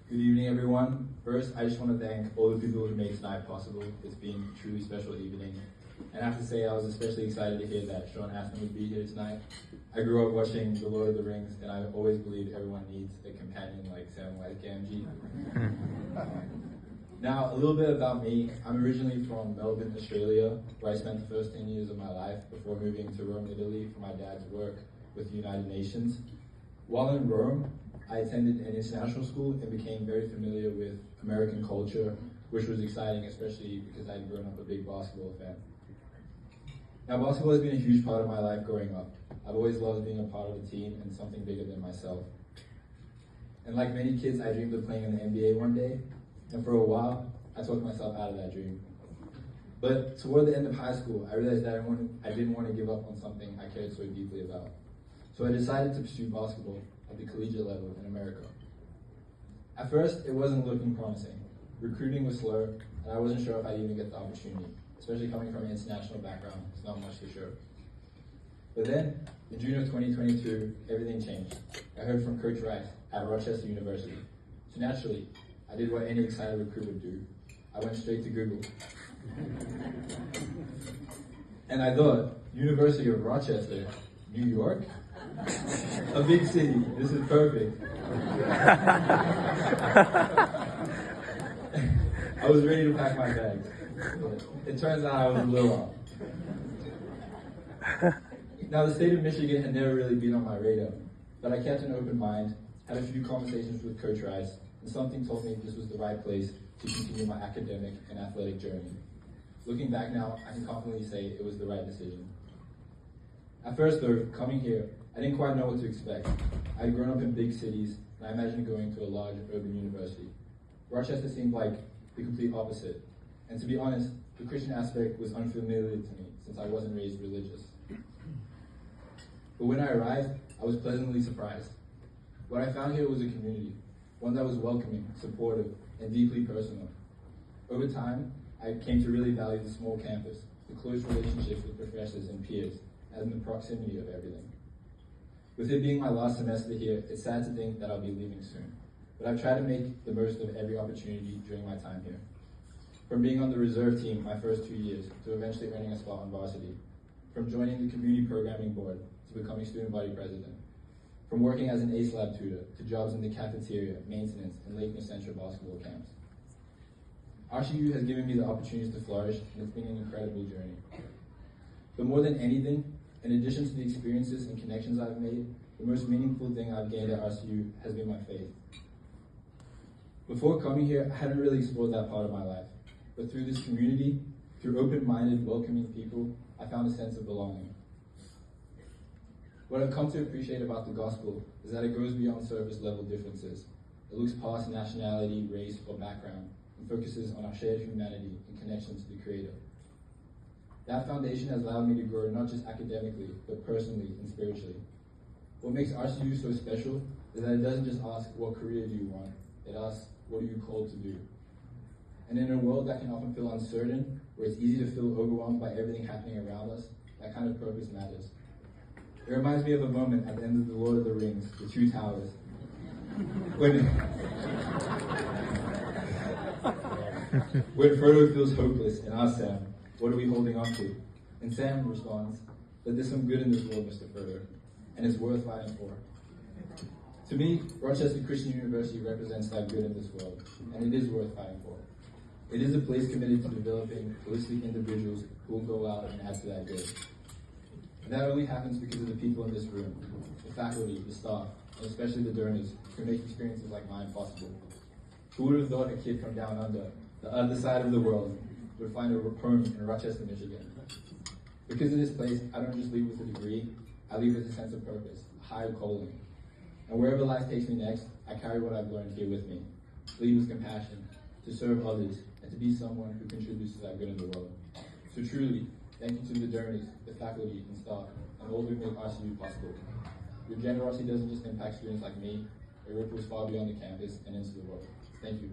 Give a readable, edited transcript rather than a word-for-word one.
Good evening, everyone. First, I just want to thank all the people who made tonight possible. It's been a truly special evening. And I have to say, I was especially excited to hear that Sean Astin would be here tonight. I grew up watching The Lord of the Rings, and I always believed everyone needs a companion like Samwise Gamgee. Now, a little bit about me. I'm originally from Melbourne, Australia, where I spent the first 10 years of my life before moving to Rome, Italy for my dad's work with the United Nations. While in Rome, I attended an international school and became very familiar with American culture, which was exciting, especially because I'd grown up a big basketball fan. Now, basketball has been a huge part of my life growing up. I've always loved being a part of a team and something bigger than myself. And like many kids, I dreamed of playing in the NBA one day, and for a while, I talked myself out of that dream. But toward the end of high school, I realized that I didn't want to give up on something I cared so deeply about. So I decided to pursue basketball at the collegiate level in America. At first, it wasn't looking promising. Recruiting was slow, and I wasn't sure if I'd even get the opportunity, especially coming from an international background. It's not much to show. But then, in June of 2022, everything changed. I heard from Coach Rice at Rochester University. So naturally, I did what any excited recruit would do. I went straight to Google. And I thought, University of Rochester, New York? A big city, this is perfect. I was ready to pack my bags. It turns out I was a little off. Now, the state of Michigan had never really been on my radar, but I kept an open mind, had a few conversations with Coach Rice, and something told me this was the right place to continue my academic and athletic journey. Looking back now, I can confidently say it was the right decision. At first, though, coming here, I didn't quite know what to expect. I had grown up in big cities, and I imagined going to a large urban university. Rochester seemed like the complete opposite. And to be honest, the Christian aspect was unfamiliar to me, since I wasn't raised religious. But when I arrived, I was pleasantly surprised. What I found here was a community, one that was welcoming, supportive, and deeply personal. Over time, I came to really value the small campus, the close relationships with professors and peers, and the proximity of everything. With it being my last semester here, it's sad to think that I'll be leaving soon, but I've tried to make the most of every opportunity during my time here. From being on the reserve team my first 2 years, to eventually earning a spot on varsity. From joining the community programming board, to becoming student body president. From working as an ACE Lab tutor, to jobs in the cafeteria, maintenance, and Lake Central basketball camps. RCU has given me the opportunities to flourish, and it's been an incredible journey. But more than anything, in addition to the experiences and connections I've made, the most meaningful thing I've gained at RCU has been my faith. Before coming here, I hadn't really explored that part of my life. But through this community, through open-minded, welcoming people, I found a sense of belonging. What I've come to appreciate about the gospel is that it goes beyond surface level differences. It looks past nationality, race, or background, and focuses on our shared humanity and connection to the Creator. That foundation has allowed me to grow not just academically, but personally and spiritually. What makes RCU so special is that it doesn't just ask, what career do you want? It asks, what are you called to do? And in a world that can often feel uncertain, where it's easy to feel overwhelmed by everything happening around us, that kind of purpose matters. It reminds me of a moment at the end of The Lord of the Rings, The Two Towers. When Frodo feels hopeless and asks Sam, what are we holding on to? And Sam responds, that there's some good in this world, Mr. Frodo, and it's worth fighting for. To me, Rochester Christian University represents that good in this world, and it is worth fighting for. It is a place committed to developing holistic individuals who will go out and add to that good. And that only happens because of the people in this room, the faculty, the staff, and especially the donors who make experiences like mine possible. Who would have thought a kid from down under, the other side of the world, would find a home in Rochester, Michigan? Because of this place, I don't just leave with a degree, I leave with a sense of purpose, a higher calling. And wherever life takes me next, I carry what I've learned here with me. To lead with compassion, to serve others, and to be someone who contributes to that good in the world. So truly, thank you to the donors, the faculty and staff, and all who make RCU possible. Your generosity doesn't just impact students like me, it ripples far beyond the campus and into the world. Thank you.